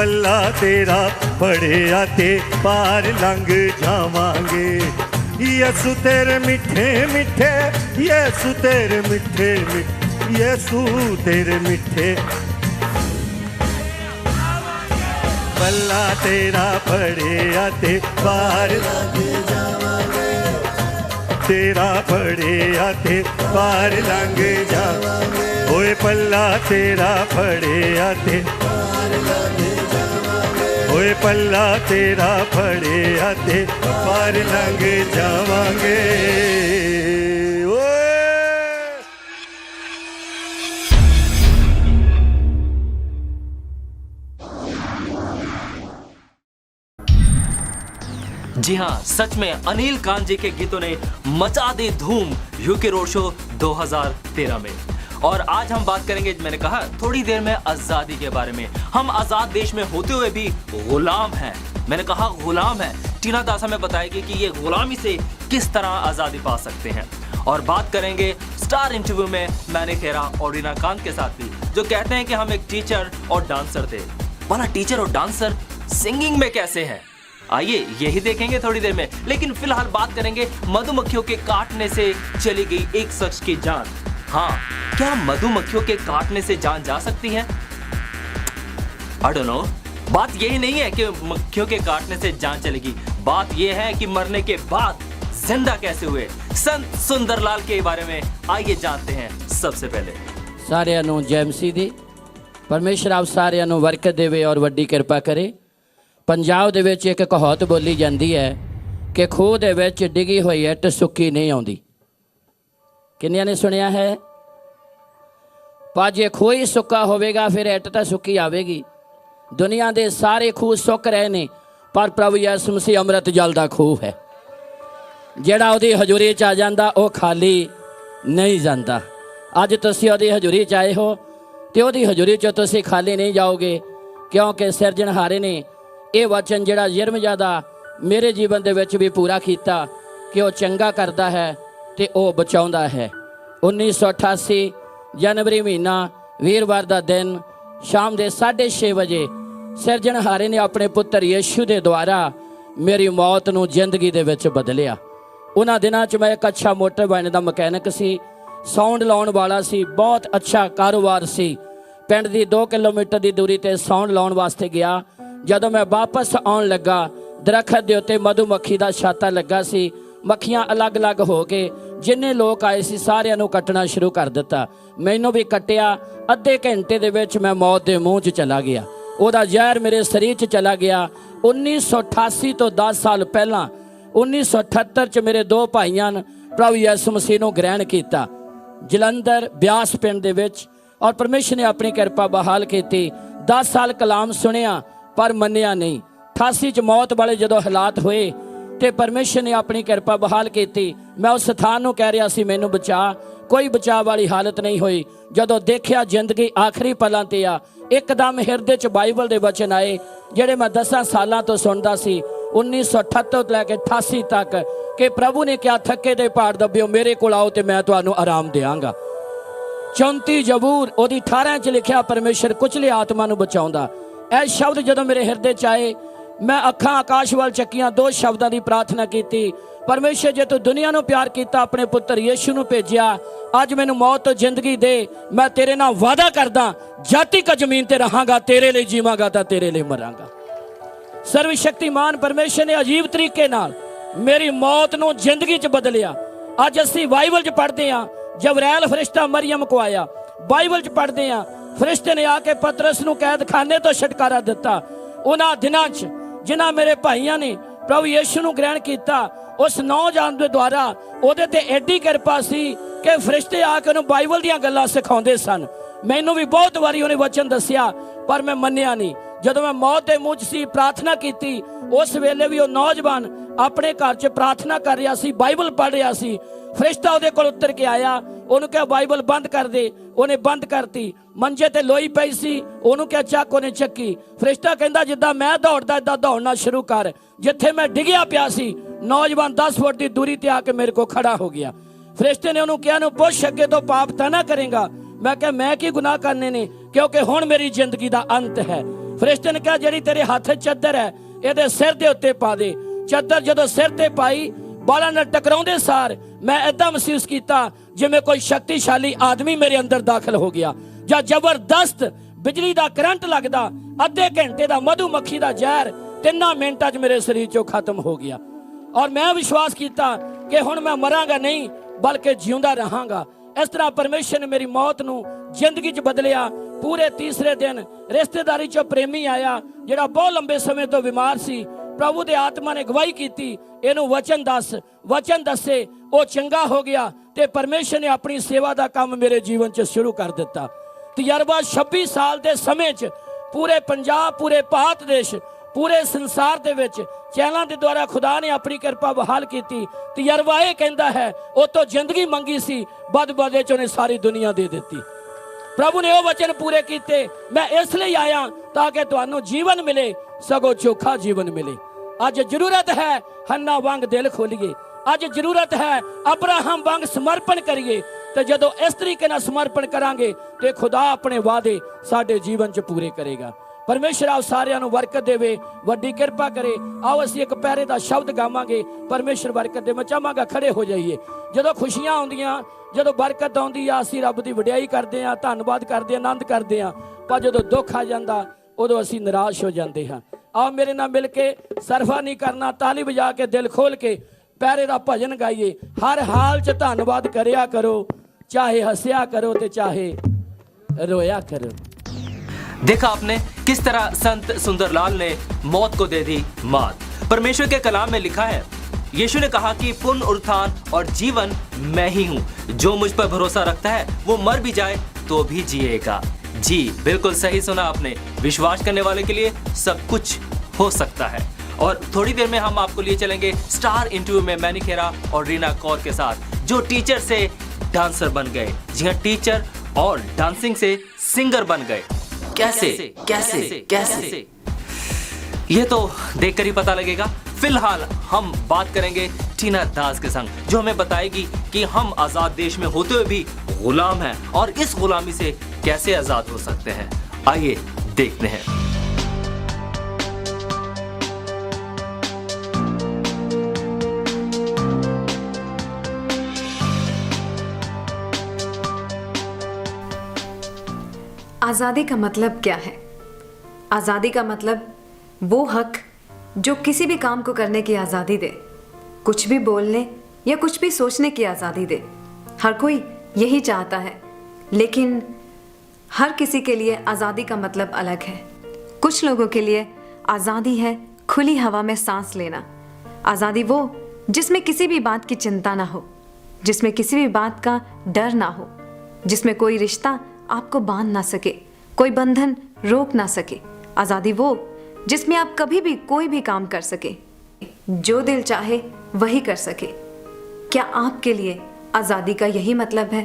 पल्ला तेरा फड़िया ते पार लंघ जावांगे। यसु तेरे मिठे मिठे, यसु तेरे मिठे मिठे, यसु तेरे मिठे। पल्ला तेरा फड़िया ते पार लंघ जावांगे, तेरा फड़िया ते पार लंघ जावांगे। ओए पल्ला तेरा फड़िया ते पार लंघ जावांगे, ओए पल्ला तेरा फड़िया ते पार लंघ जावांगे। जी हाँ, सच में अनिल कांत जी के गीतों ने मचा दी धूम यूके रोड शो 2013 में। और आज हम बात करेंगे, मैंने कहा थोड़ी देर में आजादी के बारे में। हम आजाद देश में होते हुए भी गुलाम हैं। मैंने कहा गुलाम है। टीना दास हमें बताएगी कि ये गुलामी से किस तरह आजादी पा सकते हैं। और बात करेंगे स्टार इंटरव्यू में मैंने खेरा और रीना कांत के साथ भी, जो कहते हैं कि हम एक टीचर और डांसर थे। भला टीचर और डांसर सिंगिंग में कैसे है, आइए यही देखेंगे थोड़ी देर में। लेकिन फिलहाल बात करेंगे मधुमक्खियों के काटने से चली गई एक शख्स की जान। हाँ, क्या मधुमक्खियों के काटने से जान जा सकती है? I don't know। बात यही नहीं है कि मक्खियों के काटने से जान चलेगी, बात यह है कि मरने के बाद जिंदा कैसे हुए। संत सुंदरलाल के बारे में आइए जानते हैं। सबसे पहले सारिਆਂ ਨੂੰ ਜੈ ਮਸੀਹ ਦੀ। ਪਰਮੇਸ਼ਰ ਆਪ ਸਾਰਿਆਂ ਨੂੰ ਬਰਕਤ ਦੇਵੇ ਔਰ ਵੱਡੀ ਕਿਰਪਾ ਕਰੇ। ਪੰਜਾਬ ਦੇ ਵਿੱਚ ਇੱਕ ਕਹਾਵਤ ਬੋਲੀ ਜਾਂਦੀ ਹੈ ਕਿ ਖੂਹ ਦੇ ਵਿੱਚ ਡਿੱਗੀ ਹੋਈ ਇੱਟ ਸੁੱਕੀ ਨਹੀਂ ਆਉਂਦੀ। ਕਿੰਨਿਆਂ ਨੇ ਸੁਣਿਆ ਹੈ? ਪਰ ਜੇ ਖੂਹ ਹੀ ਸੁੱਕਾ ਹੋਵੇਗਾ ਫਿਰ ਇੱਟ ਤਾਂ ਸੁੱਕੀ ਆਵੇਗੀ। ਦੁਨੀਆ ਦੇ ਸਾਰੇ ਖੂਹ ਸੁੱਕ ਰਹੇ ਨੇ, ਪਰ ਪ੍ਰਭੂ ਯਿਸੂ ਮਸੀਹ ਅੰਮ੍ਰਿਤ ਜਲ ਦਾ ਖੂਹ ਹੈ। ਜਿਹੜਾ ਉਹਦੀ ਹਜ਼ੂਰੀ 'ਚ ਆ ਜਾਂਦਾ ਉਹ ਖਾਲੀ ਨਹੀਂ ਜਾਂਦਾ। ਅੱਜ ਤੁਸੀਂ ਉਹਦੀ ਹਜ਼ੂਰੀ 'ਚ ਆਏ ਹੋ ਤੇ ਉਹਦੀ ਹਜ਼ੂਰੀ 'ਚ ਤੁਸੀਂ ਖਾਲੀ ਨਹੀਂ ਜਾਓਗੇ, ਕਿਉਂਕਿ ਸਿਰਜਣਹਾਰੇ ਨੇ ਇਹ ਵਚਨ ਜਿਹੜਾ ਯਿਰਮਯਾ ਦਾ ਮੇਰੇ ਜੀਵਨ ਦੇ ਵਿੱਚ ਵੀ ਪੂਰਾ ਕੀਤਾ ਕਿ ਉਹ ਚੰਗਾ ਕਰਦਾ ਹੈ ਤੇ ਉਹ ਬਚਾਉਂਦਾ ਹੈ। 1988 ਜਨਵਰੀ ਮਹੀਨਾ ਵੀਰਵਾਰ ਦਾ ਦਿਨ ਸ਼ਾਮ ਦੇ 6:30 ਵਜੇ ਸਿਰਜਣਹਾਰੇ ਨੇ ਆਪਣੇ ਪੁੱਤਰ ਯਿਸੂ ਦੇ ਦੁਆਰਾ ਮੇਰੀ ਮੌਤ ਨੂੰ ਜ਼ਿੰਦਗੀ ਦੇ ਵਿੱਚ ਬਦਲਿਆ। ਉਹਨਾਂ ਦਿਨਾਂ 'ਚ ਮੈਂ ਇੱਕ ਅੱਛਾ ਮੋਟਰ ਵਾਹਨ ਦਾ ਮਕੈਨਿਕ ਸੀ, ਸਾਊਂਡ ਲਾਉਣ ਵਾਲਾ ਸੀ, ਬਹੁਤ ਅੱਛਾ ਕਾਰੋਬਾਰ ਸੀ। ਪਿੰਡ ਦੀ 2 ਕਿਲੋਮੀਟਰ ਦੀ ਦੂਰੀ ਤੇ ਸਾਊਂਡ ਲਾਉਣ ਵਾਸਤੇ ਗਿਆ। ਜਦੋਂ ਮੈਂ ਵਾਪਸ ਆਉਣ ਲੱਗਾ, ਦਰਖਤ ਦੇ ਉੱਤੇ ਮਧੂਮੱਖੀ ਦਾ ਛਾਤਾ ਲੱਗਾ ਸੀ। ਮੱਖੀਆਂ ਅਲੱਗ-ਅਲੱਗ ਹੋ ਕੇ ਜਿੰਨੇ ਲੋਕ ਆਏ ਸੀ ਸਾਰਿਆਂ ਨੂੰ ਕੱਟਣਾ ਸ਼ੁਰੂ ਕਰ ਦਿੱਤਾ। ਮੈਨੂੰ ਵੀ ਕੱਟਿਆ। ਅੱਧੇ ਘੰਟੇ ਦੇ ਵਿੱਚ ਮੈਂ ਮੌਤ ਦੇ ਮੂੰਹ 'ਚ ਚਲਾ ਗਿਆ। ਉਹਦਾ ਜ਼ਹਿਰ ਮੇਰੇ ਸਰੀਰ 'ਚ ਚਲਾ ਗਿਆ। 1988 ਤੋਂ 10 ਸਾਲ ਪਹਿਲਾਂ 1978 'ਚ ਮੇਰੇ 2 ਭਾਈਆਂ ਨੇ ਪ੍ਰਭੂ ਯਿਸੂ ਮਸੀਹ ਨੂੰ ਗ੍ਰਹਿਣ ਕੀਤਾ ਜਲੰਧਰ ਬਿਆਸ ਪਿੰਡ ਦੇ ਵਿੱਚ। ਔਰ ਪਰਮੇਸ਼ਰ ਨੇ ਆਪਣੀ ਕਿਰਪਾ ਬਹਾਲ ਕੀਤੀ। 10 ਸਾਲ ਕਲਾਮ ਸੁਣਿਆ ਪਰ ਮੰਨਿਆ ਨਹੀਂ। 88 'ਚ ਮੌਤ ਵਾਲੇ ਜਦੋਂ ਹਾਲਾਤ ਹੋਏ ਤੇ ਪਰਮੇਸ਼ਰ ਨੇ ਆਪਣੀ ਕਿਰਪਾ ਬਹਾਲ ਕੀਤੀ। ਮੈਂ ਉਸ ਸਥਾਨ ਨੂੰ ਕਹਿ ਰਿਹਾ ਸੀ ਮੈਨੂੰ ਬਚਾ, ਕੋਈ ਬਚਾਅ ਵਾਲੀ ਹਾਲਤ ਨਹੀਂ ਹੋਈ। ਜਦੋਂ ਦੇਖਿਆ ਜ਼ਿੰਦਗੀ ਆਖਰੀ ਪਲਾਂ ਤੇ ਆ, ਇੱਕਦਮ ਹਿਰਦੇ 'ਚ ਬਾਈਬਲ ਦੇ ਵਚਨ ਆਏ ਜਿਹੜੇ ਮੈਂ 10 ਸਾਲਾਂ ਤੋਂ ਸੁਣਦਾ ਸੀ 1978 ਤੋਂ ਲੈ ਕੇ 88 ਤੱਕ, ਕਿ ਪ੍ਰਭੂ ਨੇ ਕਿਹਾ ਥੱਕੇ ਦੇ ਭਾਰ ਦੱਬਿਓ ਮੇਰੇ ਕੋਲ ਆਓ ਤੇ ਮੈਂ ਤੁਹਾਨੂੰ ਆਰਾਮ ਦਿਆਂਗਾ। 34 ਜ਼ਬੂਰ ਉਹਦੀ 18 'ਚ ਲਿਖਿਆ ਪਰਮੇਸ਼ਰ ਕੁਚਲੇ ਆਤਮਾ ਨੂੰ ਬਚਾਉਂਦਾ। ਇਹ ਸ਼ਬਦ ਜਦੋਂ ਮੇਰੇ ਹਿਰਦੇ 'ਚ ਆਏ, ਮੈਂ ਅੱਖਾਂ ਆਕਾਸ਼ ਵੱਲ ਚੱਕੀਆਂ, 2 ਸ਼ਬਦਾਂ ਦੀ ਪ੍ਰਾਰਥਨਾ ਕੀਤੀ। ਪਰਮੇਸ਼ਰ ਜੇ ਤੂੰ ਦੁਨੀਆ ਨੂੰ ਪਿਆਰ ਕੀਤਾ, ਆਪਣੇ ਪੁੱਤਰ ਯਿਸੂ ਨੂੰ ਭੇਜਿਆ, ਅੱਜ ਮੈਨੂੰ ਮੌਤ ਤੋਂ ਜ਼ਿੰਦਗੀ ਦੇ। ਮੈਂ ਤੇਰੇ ਨਾਲ ਵਾਅਦਾ ਕਰਦਾ ਜਦ ਤੱਕ ਜ਼ਮੀਨ ਤੇ ਰਹਾਂਗਾ ਤੇਰੇ ਲਈ ਜੀਵਾਂਗਾ ਤਾਂ ਤੇਰੇ ਲਈ ਮਰਾਂਗਾ। ਸਰਵ ਸ਼ਕਤੀਮਾਨ ਪਰਮੇਸ਼ਰ ਨੇ ਅਜੀਬ ਤਰੀਕੇ ਨਾਲ ਮੇਰੀ ਮੌਤ ਨੂੰ ਜ਼ਿੰਦਗੀ 'ਚ ਬਦਲਿਆ। ਅੱਜ ਅਸੀਂ ਬਾਈਬਲ 'ਚ ਪੜ੍ਹਦੇ ਹਾਂ ਜਬਰੈਲ ਫਰਿਸ਼ਤਾ ਮਰੀਅਮ ਕੋ ਆਇਆ। ਬਾਈਬਲ 'ਚ ਪੜ੍ਹਦੇ ਹਾਂ ਫਰਿਸ਼ਤੇ ਨੇ ਆ ਕੇ ਪਤਰਸ ਨੂੰ ਕੈਦਖਾਨੇ ਤੋਂ ਛੁਟਕਾਰਾ ਦਿੱਤਾ। ਉਹਨਾਂ ਦਿਨਾਂ 'ਚ ਜਿਨ੍ਹਾਂ ਮੇਰੇ ਭਾਈਆਂ ਨੇ ਪ੍ਰਭੂ ਯਿਸੂ ਨੂੰ ਗ੍ਰਹਿਣ ਕੀਤਾ, ਉਸ ਨੌਜਵਾਨ ਦੇ ਦੁਆਰਾ ਉਹਦੇ ਤੇ ਐਡੀ ਕਿਰਪਾ ਸੀ ਕਿ ਫਰਿਸ਼ਤੇ ਆ ਕੇ ਉਹਨੂੰ ਬਾਈਬਲ ਦੀਆਂ ਗੱਲਾਂ ਸਿਖਾਉਂਦੇ ਸਨ। ਮੈਨੂੰ ਵੀ ਬਹੁਤ ਵਾਰੀ ਉਹਨੇ ਵਚਨ ਦੱਸਿਆ ਪਰ ਮੈਂ ਮੰਨਿਆ ਨਹੀਂ। ਜਦੋਂ ਮੈਂ ਮੌਤ ਦੇ ਮੂੰਹ 'ਚ ਸੀ, ਪ੍ਰਾਰਥਨਾ ਕੀਤੀ, ਉਸ ਵੇਲੇ ਵੀ ਉਹ ਨੌਜਵਾਨ ਆਪਣੇ ਘਰ 'ਚ ਪ੍ਰਾਰਥਨਾ ਕਰ ਰਿਹਾ ਸੀ, ਬਾਈਬਲ ਪੜ੍ਹ ਰਿਹਾ ਸੀ। ਫਰਿਸ਼ਤਾ ਉਹਦੇ ਕੋਲ ਉਤਰ ਕੇ ਆਇਆ, ਉਹਨੂੰ ਕਿਹਾ ਬਾਈਬਲ ਬੰਦ ਕਰ ਦੇ। ਉਹਨੇ ਬੰਦ ਕਰਤੀ। ਮੰਜੇ ਤੇ ਲੋਈ ਪਈ ਸੀ, ਉਹਨੂੰ ਕਿਹਾ ਚੱਕ, ਉਹਨੇ ਚੱਕੀ। ਫਰਿਸ਼ਤਾ ਕਹਿੰਦਾ ਜਿੱਦਾਂ ਮੈਂ ਦੌੜਦਾ ਏਦਾਂ ਦੌੜਨਾ ਸ਼ੁਰੂ ਕਰ। ਜਿੱਥੇ ਮੈਂ ਡਿੱਗਿਆ ਪਿਆ ਸੀ, ਨੌਜਵਾਨ 10 ਫੁੱਟ ਦੀ ਦੂਰੀ ਤੇ ਆ ਕੇ ਮੇਰੇ ਕੋਲ ਖੜਾ ਹੋ ਗਿਆ। ਫਰਿਸ਼ਤੇ ਨੇ ਉਹਨੂੰ ਕਿਹਾ ਨੂੰ ਪੁੱਛ ਅੱਗੇ ਤੋਂ ਪਾਪ ਤਾਂ ਨਾ ਕਰੇਗਾ। ਮੈਂ ਕਿਹਾ ਮੈਂ ਕੀ ਗੁਨਾਹ ਕਰਨੇ ਨੇ, ਕਿਉਂਕਿ ਹੁਣ ਮੇਰੀ ਜ਼ਿੰਦਗੀ ਦਾ ਅੰਤ ਹੈ। फरिश्ते ने कहा ਜਿਹੜੀ ਤੇਰੇ ਹੱਥ 'ਚ ਚਾਦਰ ਹੈ ਇਹਦੇ ਸਿਰ ਦੇ ਉੱਤੇ ਪਾ ਦੇ। ਚਾਦਰ ਜਦੋਂ ਸਿਰ ਤੇ ਪਾਈ ਬਾਲਾਂ ਨਾਲ ਟਕਰਾਉਂਦੇ ਸਾਰ ਮੈਂ ਇਦਾਂ ਮਹਿਸੂਸ ਕੀਤਾ ਜਿਵੇਂ ਕੋਈ ਸ਼ਕਤੀਸ਼ਾਲੀ ਆਦਮੀ ਮੇਰੇ ਅੰਦਰ ਦਾਖਲ ਹੋ ਗਿਆ ਜਾਂ ਜ਼ਬਰਦਸਤ ਬਿਜਲੀ ਦਾ ਕਰੰਟ ਲੱਗਦਾ। ਅੱਧੇ ਘੰਟੇ ਦਾ ਮਧੂਮੱਖੀ ਦਾ ਜ਼ਹਿਰ 3 ਮਿੰਟਾਂ 'ਚ ਮੇਰੇ ਸਰੀਰ 'ਚੋਂ ਖਤਮ ਹੋ ਗਿਆ। ਔਰ ਮੈਂ ਵਿਸ਼ਵਾਸ ਕੀਤਾ ਕਿ ਹੁਣ ਮੈਂ ਮਰਾਂਗਾ ਨਹੀਂ ਬਲਕਿ ਜਿਉਂਦਾ ਰਹਾਂਗਾ। ਇਸ ਤਰ੍ਹਾਂ ਪਰਮੇਸ਼ਰ ਨੇ ਮੇਰੀ ਮੌਤ ਨੂੰ ਜ਼ਿੰਦਗੀ 'ਚ ਬਦਲਿਆ। ਪੂਰੇ ਤੀਸਰੇ ਦਿਨ ਰਿਸ਼ਤੇਦਾਰੀ 'ਚੋਂ ਪ੍ਰੇਮੀ ਆਇਆ ਜਿਹੜਾ ਬਹੁਤ ਲੰਬੇ ਸਮੇਂ ਤੋਂ ਬਿਮਾਰ ਸੀ। ਪ੍ਰਭੂ ਦੇ ਆਤਮਾ ਨੇ ਗਵਾਹੀ ਕੀਤੀ ਇਹਨੂੰ ਵਚਨ ਦੱਸ। ਵਚਨ ਦੱਸੇ ਉਹ ਚੰਗਾ ਹੋ ਗਿਆ ਤੇ ਪਰਮੇਸ਼ਰ ਨੇ ਆਪਣੀ ਸੇਵਾ ਦਾ ਕੰਮ ਮੇਰੇ ਜੀਵਨ 'ਚ ਸ਼ੁਰੂ ਕਰ ਦਿੱਤਾ। ਤਜਰਬਾ 26 ਸਾਲ ਦੇ ਸਮੇਂ 'ਚ ਪੂਰੇ ਪੰਜਾਬ, ਪੂਰੇ ਭਾਰਤ ਦੇਸ਼, ਪੂਰੇ ਸੰਸਾਰ ਦੇ ਵਿੱਚ ਚੈਨਲਾਂ ਦੇ ਦੁਆਰਾ ਖੁਦਾ ਨੇ ਆਪਣੀ ਕਿਰਪਾ ਬਹਾਲ ਕੀਤੀ। ਤਜਰਬਾ ਇਹ ਕਹਿੰਦਾ ਹੈ ਉਹ ਤੋਂ ਜ਼ਿੰਦਗੀ ਮੰਗੀ ਸੀ ਵੱਧ ਵੱਧ 'ਚ ਉਹਨੇ ਸਾਰੀ ਦੁਨੀਆ ਦੇ ਦਿੱਤੀ। ਪ੍ਰਭੂ ਨੇ ਉਹ ਵਚਨ ਪੂਰੇ ਕੀਤੇ। ਮੈਂ ਇਸ ਲਈ ਆਇਆ ਤਾਂ ਕਿ ਤੁਹਾਨੂੰ ਜੀਵਨ ਮਿਲੇ, ਸਗੋਂ ਚੋਖਾ ਜੀਵਨ ਮਿਲੇ। ਅੱਜ ਜ਼ਰੂਰਤ ਹੈ ਹੰਨਾ ਵਾਂਗ ਦਿਲ ਖੋਲੀਏ। ਅੱਜ ਜ਼ਰੂਰਤ ਹੈ ਅਬਰਾਹਮ ਵਾਂਗ ਸਮਰਪਣ ਕਰੀਏ ਤੇ ਜਦੋਂ ਇਸ ਤਰੀਕੇ ਨਾਲ ਸਮਰਪਣ ਕਰਾਂਗੇ ਤੇ ਖੁਦਾ ਆਪਣੇ ਵਾਅਦੇ ਸਾਡੇ ਜੀਵਨ 'ਚ ਪੂਰੇ ਕਰੇਗਾ। ਪਰਮੇਸ਼ਰ ਆਪ ਸਾਰਿਆਂ ਨੂੰ ਬਰਕਤ ਦੇਵੇ, ਵੱਡੀ ਕਿਰਪਾ ਕਰੇ। ਆਓ ਅਸੀਂ ਇੱਕ ਪੈਰੇ ਦਾ ਸ਼ਬਦ ਗਾਵਾਂਗੇ। ਪਰਮੇਸ਼ਰ ਬਰਕਤ ਦੇ। ਮੈਂ ਚਾਹਾਂਗਾ ਖੜੇ ਹੋ ਜਾਈਏ। ਜਦੋਂ ਖੁਸ਼ੀਆਂ ਆਉਂਦੀਆਂ, ਜਦੋਂ ਬਰਕਤ ਆਉਂਦੀ ਆ ਅਸੀਂ ਰੱਬ ਦੀ ਵਡਿਆਈ ਕਰਦੇ ਹਾਂ, ਧੰਨਵਾਦ ਕਰਦੇ ਹਾਂ, ਆਨੰਦ ਕਰਦੇ ਹਾਂ। ਪਰ ਜਦੋਂ ਦੁੱਖ ਆ ਜਾਂਦਾ ਉਦੋਂ ਅਸੀਂ ਨਿਰਾਸ਼ ਹੋ ਜਾਂਦੇ ਹਾਂ। ਆਓ ਮੇਰੇ ਨਾਲ ਮਿਲ ਕੇ ਸਰਫਾ ਨਹੀਂ ਕਰਨਾ, ਤਾਲੀ ਵਜਾ ਕੇ ਦਿਲ ਖੋਲ ਕੇ ਪੈਰੇ ਦਾ ਭਜਨ ਗਾਈਏ। ਹਰ ਹਾਲ 'ਚ ਧੰਨਵਾਦ ਕਰਿਆ ਕਰੋ, ਚਾਹੇ हंसिया करो तो चाहे रोया करो। देखा आपने किस तरह संत सुंदरलाल ने मौत को दे दी मात। परमेश्वर के कलाम में लिखा है, यीशु ने कहा कि पुनरुत्थान और जीवन मैं ही हूँ। जो मुझ पर भरोसा रखता है वो मर भी जाए तो भी जिएगा। जी बिल्कुल सही सुना आपने। विश्वास करने वाले के लिए सब कुछ हो सकता है। और थोड़ी देर में हम आपको लिए चलेंगे स्टार इंटरव्यू में मैनी खेरा और रीना कौर के साथ, जो टीचर से डांसर बन गए। जी हाँ, टीचर और डांसिंग से सिंगर बन गए। कैसे कैसे कैसे ये तो देखकर ही पता लगेगा। फिलहाल हम बात करेंगे टीना दास के संग, जो हमें बताएगी कि हम आजाद देश में होते हुए भी गुलाम हैं और इस गुलामी से कैसे आजाद हो सकते हैं। आइए देखते हैं। आज़ादी का मतलब क्या है? आज़ादी का मतलब वो हक जो किसी भी काम को करने की आज़ादी दे, कुछ भी बोलने या कुछ भी सोचने की आज़ादी दे। हर कोई यही चाहता है, लेकिन हर किसी के लिए आज़ादी का मतलब अलग है। कुछ लोगों के लिए आज़ादी है खुली हवा में सांस लेना। आज़ादी वो जिसमें किसी भी बात की चिंता ना हो, जिसमें किसी भी बात का डर ना हो, जिसमें कोई रिश्ता आपको बांध ना सके, कोई बंधन रोक ना सके। आज़ादी वो जिसमें आप कभी भी कोई भी काम कर सके, जो दिल चाहे वही कर सके। क्या आपके लिए आज़ादी का यही मतलब है?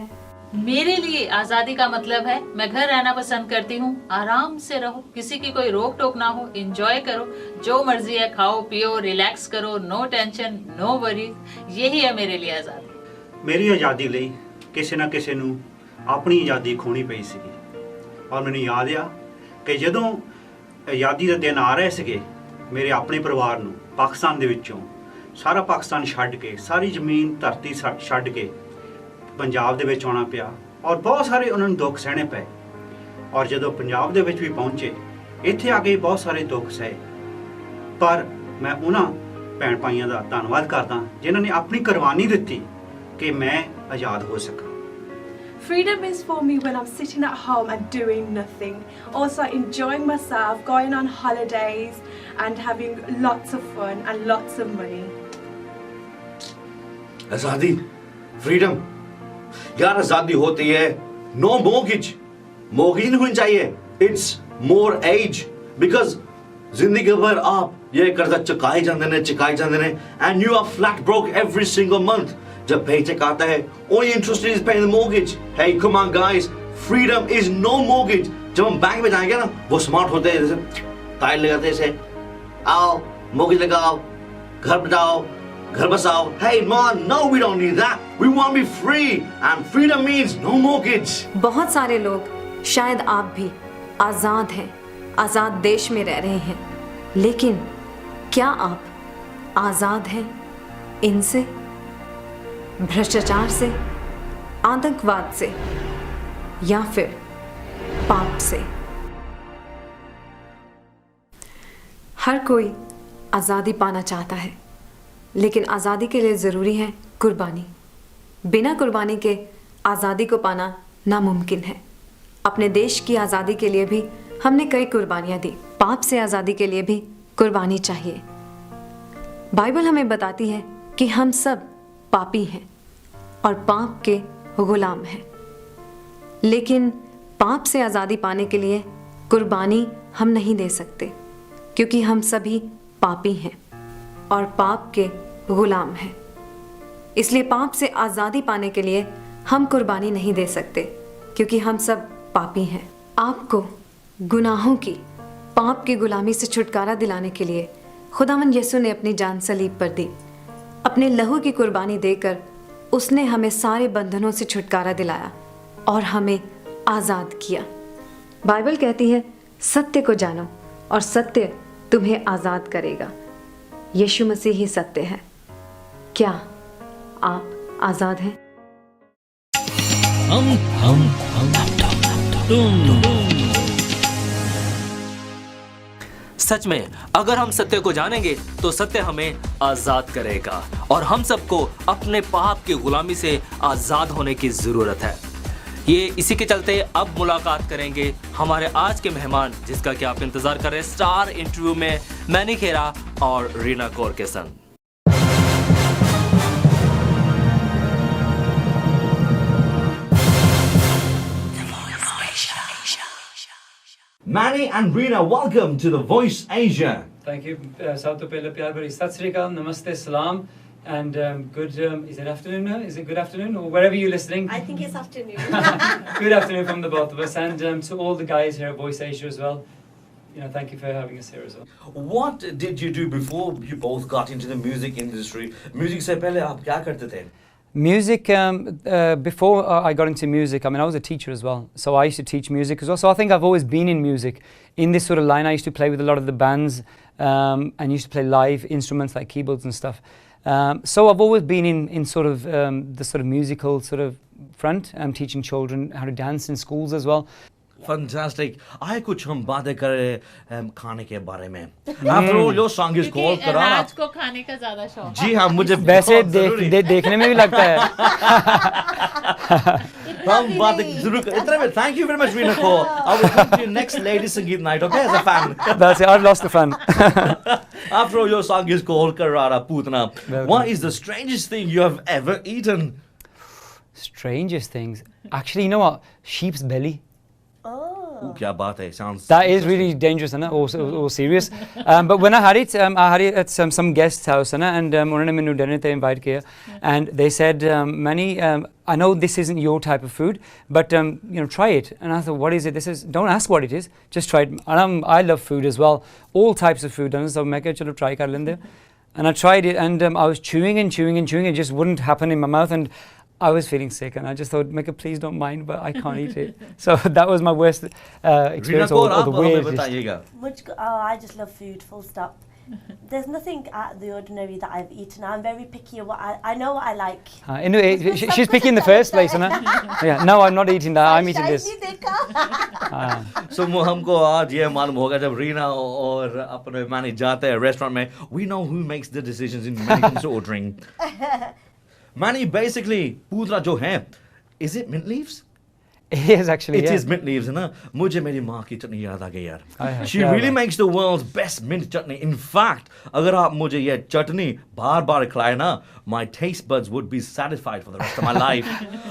मेरे लिए आज़ादी का मतलब है मैं घर रहना पसंद करती हूँ। आराम से रहो, किसी की कोई रोक टोक ना हो, एंजॉय करो, जो मर्जी है खाओ पियो, रिलैक्स करो, नो टेंशन नो वरीज। यही है मेरे लिए आज़ादी। मेरी आज़ादी ਲਈ ਕਿਸੇ ਨਾ ਕਿਸੇ ਨੂੰ ਆਪਣੀ ਆਜ਼ਾਦੀ ਖੋਣੀ ਪਈ ਸੀਗੀ। ਔਰ ਮੈਨੂੰ ਯਾਦ ਆ ਕਿ ਜਦੋਂ ਆਜ਼ਾਦੀ ਦੇ ਦਿਨ ਆ ਰਹੇ ਸੀਗੇ, ਮੇਰੇ ਆਪਣੇ ਪਰਿਵਾਰ ਨੂੰ ਪਾਕਿਸਤਾਨ ਦੇ ਵਿੱਚੋਂ ਸਾਰਾ ਪਾਕਿਸਤਾਨ ਛੱਡ ਕੇ, ਸਾਰੀ ਜ਼ਮੀਨ ਧਰਤੀ ਛੱਡ ਕੇ ਪੰਜਾਬ ਦੇ ਵਿੱਚ ਆਉਣਾ ਪਿਆ ਔਰ ਬਹੁਤ ਸਾਰੇ ਉਹਨਾਂ ਨੂੰ ਦੁੱਖ ਸਹਿਣੇ ਪਏ। ਔਰ ਜਦੋਂ ਪੰਜਾਬ ਦੇ ਵਿੱਚ ਵੀ ਪਹੁੰਚੇ, ਇੱਥੇ ਆ ਕੇ ਬਹੁਤ ਸਾਰੇ ਦੁੱਖ ਸਹੇ। ਪਰ ਮੈਂ ਉਹਨਾਂ ਭੈਣ ਭਾਈਆਂ ਦਾ ਧੰਨਵਾਦ ਕਰਦਾ ਜਿਨ੍ਹਾਂ ਨੇ ਆਪਣੀ ਕੁਰਬਾਨੀ ਦਿੱਤੀ ਕਿ ਮੈਂ ਆਜ਼ਾਦ ਹੋ ਸਕਾਂ। Freedom is for me when I'm sitting at home and doing nothing. Also enjoying myself, going on holidays and having lots of fun and lots of money. आजादी, फ्रीडम। यार आजादी होती है नो मोर्गेज। मोर्गेज नहीं होनी चाहिए। It's more as because जिंदगी भर आप ये कर्जा चुकाए जाते ने and you are flat broke every single month. जब पेचेक आता है only interest is paying the mortgage. Hey come on guys, freedom is no mortgage. जब हम बैंक में जाएंगे ना, वो स्मार्ट होते हैं, जैसे तार लगाते हैं, आओ mortgage लगाओ, घर बनाओ, घर बसाओ। Hey man, no we don't need that. We want to be free and freedom means no mortgage. बहुत सारे लोग, शायद आप भी आज़ाद हैं, आज़ाद देश में रह रहे हैं, लेकिन क्या आप आज़ाद हैं इनसे, भ्रष्टाचार से, आतंकवाद से, या फिर पाप से? हर कोई आज़ादी पाना चाहता है, लेकिन आज़ादी के लिए ज़रूरी है कुर्बानी। बिना कुर्बानी के आज़ादी को पाना नामुमकिन है। अपने देश की आज़ादी के लिए भी हमने कई कुर्बानियाँ दी। पाप से आज़ादी के लिए भी कुर्बानी चाहिए। बाइबल हमें बताती है कि हम सब पापी हैं और पाप के गुलाम हैं, लेकिन पाप से आज़ादी पाने के लिए कुर्बानी हम नहीं दे सकते, क्योंकि हम सभी पापी हैं और पाप के गुलाम हैं। इसलिए पाप से आज़ादी पाने के लिए हम कुर्बानी नहीं दे सकते, क्योंकि हम सब पापी हैं। आपको गुनाहों की, पाप की गुलामी से छुटकारा दिलाने के लिए खुदावंद यीशु ने अपनी जान सलीब पर दी। अपने लहू की कुर्बानी देकर उसने हमें सारे बंधनों से छुटकारा दिलाया और हमें आज़ाद किया। बाइबल कहती है, सत्य को जानो और सत्य तुम्हें आज़ाद करेगा। यीशु मसीह ही सत्य है। क्या आप आज़ाद हैं? सच में अगर हम सत्य को जानेंगे तो सत्य हमें आजाद करेगा और हम सबको अपने पाप की गुलामी से आजाद होने की जरूरत है। ये इसी के चलते अब मुलाकात करेंगे हमारे आज के मेहमान, जिसका कि आप इंतजार कर रहे हैं, स्टार इंटरव्यू में मैनी खेरा और रीना कौर के संग। Manny and Rina, welcome to The Voice Asia. Thank you. South to Pehla Pyar Bhari Sat Sri Akal, Namaste, Salam, and good. Is it afternoon now? Is it good afternoon or wherever you're listening? I think it's afternoon. Good afternoon from the both of us, and to all the guys here at Voice Asia as well. Thank you for having us here as well. What did you do before you both got into the music industry? Music से पहले आप क्या करते थे? Music, before I got into music, I mean, I was a teacher as well. So I used to teach music as well. So I think I've always been in music. In this sort of line, I used to play with a lot of the bands and used to play live instruments like keyboards and stuff. So I've always been in sort of the sort of musical sort of front. I'm teaching children how to dance in schools as well. Fantastic. आए कुछ हम बातें करें खाने के बारे में. After all, your song is called करारा. राज को खाने का ज्यादा शौक। जी हाँ, मुझे वैसे देखने में भी लगता है। हम बातें जरूर करें. इतना में thank you very much, Rina Kaur. I will come to your next Lady Sangeet night, okay, as a fan. That's it. I've lost the fun. After all, your song is called Karara Putna. What is the strangest thing you have ever eaten? Strangest things. Actually, you know what? Sheep's belly. Ooh, क्या बात है. Sounds. That is really dangerous, isn't it? Or serious. But when I had it at some guest's house, and उन्होंने मैंने dinner पे invite किया, and they said, Manny, I know this isn't your type of food, but try it. And I thought, what is it? This is, don't ask what it is, just try it. And I love food as well, all types of food. And so मैं क्या चलो try कर लेंगे. And I tried it, and I was chewing and chewing and chewing. It just wouldn't happen in my mouth, and I was feeling sick, and I just thought, Mecca, please don't mind, but I can't eat it. So that was my worst experience, or the weirdest. I just love food, full stop. There's nothing out of the ordinary that I've eaten. I'm very picky. I know what I like. Anyway, she's picky in the first place, isn't it? Yeah. No, I'm not eating that. I'm eating this. So हमको आज ये मालूम होगा जब रीना और अपने many जाते हैं रेस्टोरेंट में. We know who makes the decisions in when it comes to ordering. Manny, basically, pudra jo hai, is it mint leaves? It is actually, It yeah. is mint leaves, na? Mujhe meri maa ki chutney yaad aa gayi yaar. She yeah, really right. makes the world's best mint chutney. In fact, agar aap mujhe ye chutney baar khilaaye na, my taste buds would be satisfied for the rest of my life.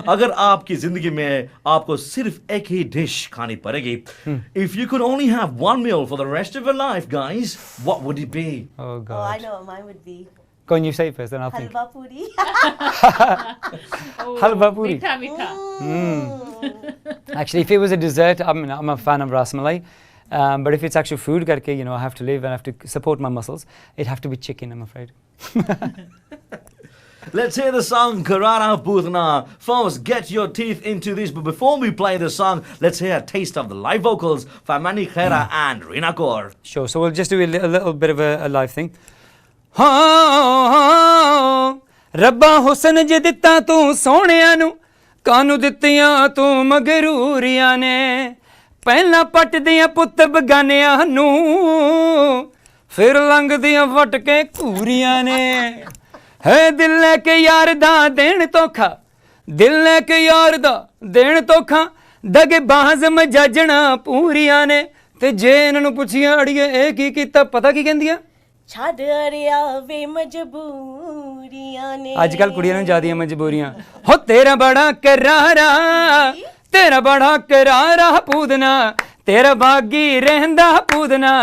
Agar aapki zindagi mein aapko sirf ek hi dish khani padegi, if you could only have one meal for the rest of your life, guys, what would it be? Oh, Oh, God. I know what mine would be. Go on, you say it first, then I'll think. Halwa puri. Halwa puri. मीठा मीठा। Actually, if it was a dessert, I'm a fan of ras malai. But if it's actual food, karke, I have to live and I have to support my muscles. It'd have to be chicken, I'm afraid. Let's hear the song Karana Putna. Folks, get your teeth into this. But before we play the song, let's hear a taste of the live vocals for Mani Khaira and Reena Kaur. Sure. So we'll just do a little bit of a live thing. Ha Rabba husan je ditta tu sohniya nu kaanu dittiyan tu magruriyan ne ਪਹਿਲਾਂ ਪੱਟਦੀਆਂ ਪੁੱਤ ਬਗਾਨਿਆਂ ਨੂੰ ਫਿਰ ਲੰਘਦੀਆਂ ਵਟ ਕੇ ਘੂਰੀਆਂ ਨੇ ਹੈ ਦਿਲ ਲੈ ਕੇ ਯਾਰ ਦਾ ਦੇਣ ਧੋਖਾ ਦਿਲ ਲੈ ਕੇ ਯਾਰ ਦਾ ਦੇਣ ਧੋਖਾ ਦਗੇ ਬਾਜ਼ ਮਜਾਜਣਾ ਪੂਰੀਆਂ ਨੇ ਤੇ ਜੇ ਇਹਨਾਂ ਨੂੰ ਪੁੱਛੀਆਂ ਅੜੀਏ ਇਹ ਕੀ ਕੀਤਾ ਪਤਾ ਕੀ ਕਹਿੰਦੀਆਂ ਛੱਡ ਅੜਿਆ ਵੇ ਮਜਬੂਰੀਆਂ ਨੇ ਅੱਜ ਕੱਲ ਕੁੜੀਆਂ ਨੂੰ ਜ਼ਿਆਦੀਆਂ ਮਜਬੂਰੀਆਂ ਹੋ ਤੇਰਾ ਬੜਾ ਕਰਾਰਾ तेरा बड़ा करारा पूदना तेरा बागी रहंदा पूदना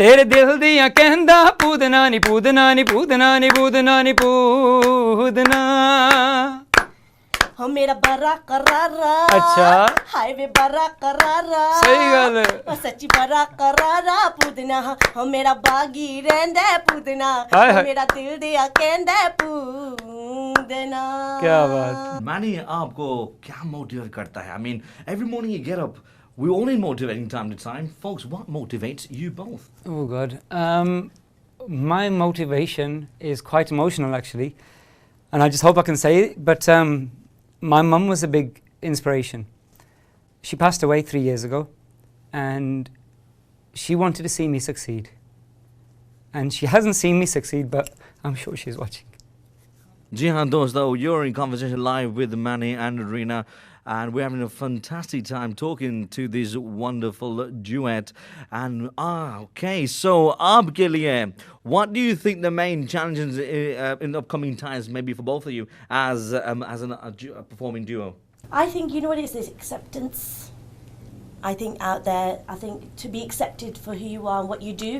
तेरे दिल दियां कहंदा पूदना नी पूदना नी पूदना नी पूदना नी पूदना हो मेरा बड़ा करारा अच्छा हाय वे बड़ा करारा सही गल ओ सच्ची बड़ा करारा पूदना हो मेरा बागी रहंदा पूदना हाय हाय मेरा दिल दिया कहंदा पूदना क्या बात Mani, आपको क्या motivate करता है? I mean, every morning you get up, we all need motivating time to time. Folks, what motivates you both? Oh God, my motivation is quite emotional actually, and I just hope I can say it, but my mum was a big inspiration. She passed away 3 years ago, and she wanted to see me succeed. And she hasn't seen me succeed, but I'm sure she's watching. Jihan dosto, you're in conversation live with Mani and Reena, and we're having a fantastic time talking to this wonderful duet. And okay, so aapke liye, what do you think the main challenges in the upcoming times, maybe for both of you, as a performing duo? I think you know what it is acceptance. I think out there, I think to be accepted for who you are and what you do,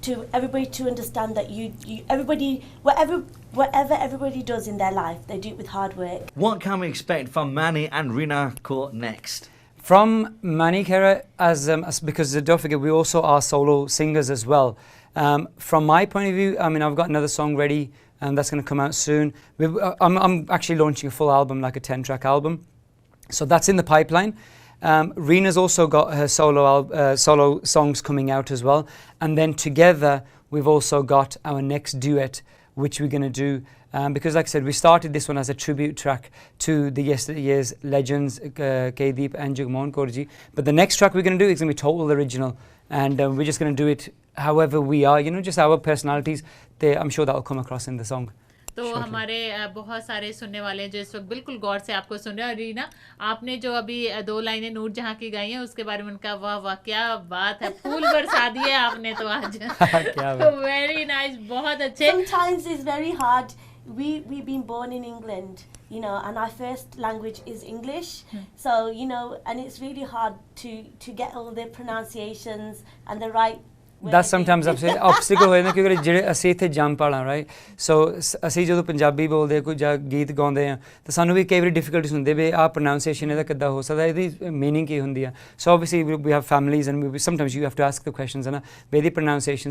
to everybody to understand that you everybody whatever everybody does in their life, they do it with hard work. What can we expect from Mani and Reena Kaur next? From Mani Khaira, as because don't forget we also are solo singers as well. From my point of view, I mean I've got another song ready and that's going to come out soon. I'm actually launching a full album, like a 10-track album, so that's in the pipeline. Reena's also got her solo songs coming out as well, and then together we've also got our next duet which we're going to do because like I said, we started this one as a tribute track to the yesteryear's legends K-Deep and Jagmohan Kaur ji, but the next track we're going to do is going to be total original, and we're just going to do it however we are, you know, just our personalities. I'm sure that will come across in the song. तो हमारे बहुत सारे सुनने वाले हैं जो इस वक्त बिल्कुल गौर से आपको सुन रहे हैं। और रीना, आपने जो अभी 2 लाइनें नूर जहां की गाई हैं उसके बारे में उनका वाह वाह क्या बात है, फूल बरसा दिए आपने तो आज। वेरी नाइस, बहुत अच्छे। Sometimes it's very hard. We've been born in England, you know, and our first language is English. So, you know, and it's really hard to get all the pronunciations and the right That's sometimes obstacle ਹੋ ਜਾਂਦਾ ਕਿਉਂਕਿ ਜਿਹੜੇ ਅਸੀਂ ਇੱਥੇ ਜੰਮ ਪਾਲਾਂ right so ਅਸੀਂ ਜਦੋਂ ਪੰਜਾਬੀ ਬੋਲਦੇ ਆ ਕੋਈ ਜਾਂ ਗੀਤ ਗਾਉਂਦੇ ਆ ਤਾਂ ਸਾਨੂੰ ਵੀ ਕਈ ਵਾਰੀ ਡਿਫਿਕਲਟੀਜ਼ ਹੁੰਦੇ ਵੀ ਆਹ ਪ੍ਰੋਨਾਂਸੀਏਸ਼ਨ ਇਹਦਾ ਕਿੱਦਾਂ ਹੋ ਸਕਦਾ, ਇਹਦੀ ਮੀਨਿੰਗ ਕੀ ਹੁੰਦੀ ਆ। So obviously we have families and sometimes you have to ask the questions ਹੈ ਨਾ ਵੀ ਇਹਦੀ ਪ੍ਰੋਨਾਂਸੀਏਸ਼ਨ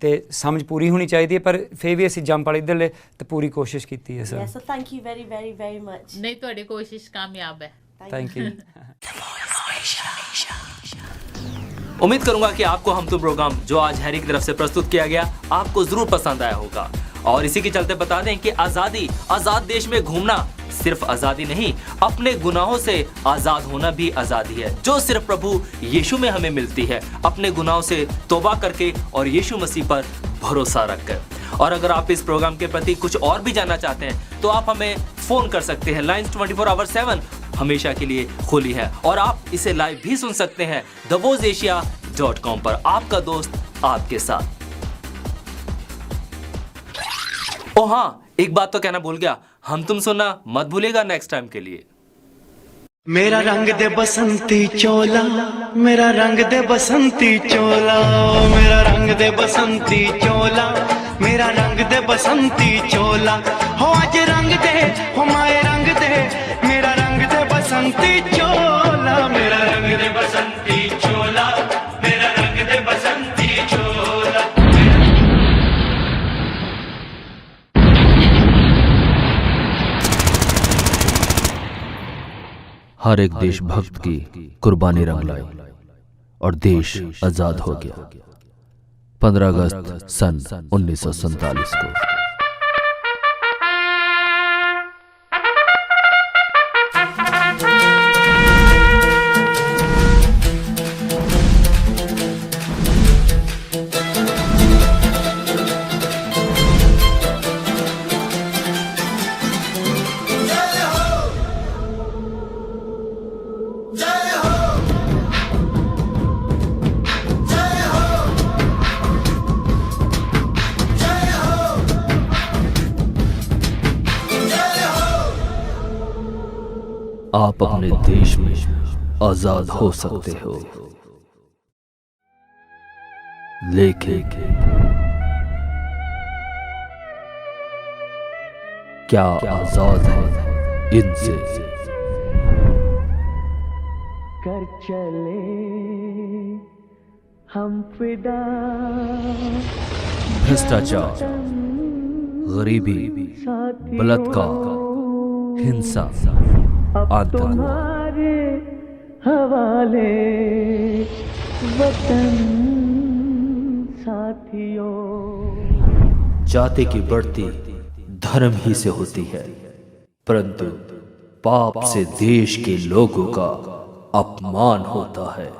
ਤੇ ਸਮਝ ਪੂਰੀ ਹੋਣੀ ਚਾਹੀਦੀ ਹੈ, ਪਰ ਫਿਰ ਵੀ ਅਸੀਂ ਜੰਮ ਪਾਲ ਇੱਧਰਲੇ ਤੇ ਪੂਰੀ ਕੋਸ਼ਿਸ਼ ਕੀਤੀ ਹੈ sir. So thank you very very very much. ਨਹੀਂ, ਤੁਹਾਡੀ ਕੋਸ਼ਿਸ਼ ਕਾਮਯਾਬ ਹੈ। Thank you. उम्मीद करूंगा कि आपको हम तुम प्रोग्राम जो आज हैरी की तरफ से प्रस्तुत किया गया आपको जरूर पसंद आया होगा। और इसी के चलते बता दें कि आजाद देश में घूमना सिर्फ आजादी नहीं, अपने गुनाहों से आजाद होना भी आजादी है जो सिर्फ प्रभु यीशु में हमें मिलती है, अपने गुनाहों से तौबा करके और यीशु मसीह पर भरोसा रखकर। और अगर आप इस प्रोग्राम के प्रति कुछ और भी जानना चाहते हैं तो आप हमें फोन कर सकते हैं। लाइन्स 24/7 हमेशा के लिए खुली है और आप इसे लाइव भी सुन सकते हैं thevoiceasia.com पर। आपका दोस्त आपके साथ। ओ हाँ, एक बात तो कहना भूल गया, हम तुम सुनना मत भूलिएगा नेक्स्ट टाइम के लिए। मेरा रंग दे बसंती चोला, मेरा रंग दे बसंती चोला, मेरा रंग दे बसंती चोला, मेरा रंग दे बसंती चोला, हो आज रंग दे, हो माए रंग दे, मेरा रंग दे बसंती चोला, मेरा रंग दे बसंती चोला, मेरा रंग दे बसंती चोला। हर एक देशभक्त की कुर्बानी रंग लाई और देश आजाद हो गया 15 अगस्त सन 1947 को। आप अपने देश में आजाद हो सकते हो, लेकिन क्या आजाद है इनसे? कर चले हम फिदा, भ्रष्टाचार, गरीबी, बलात्कार, हिंसा, तुम्हारे हवाले वतन साथियों। जाति की बढ़ती धर्म ही से होती है, परंतु पाप से देश के लोगों का अपमान होता है।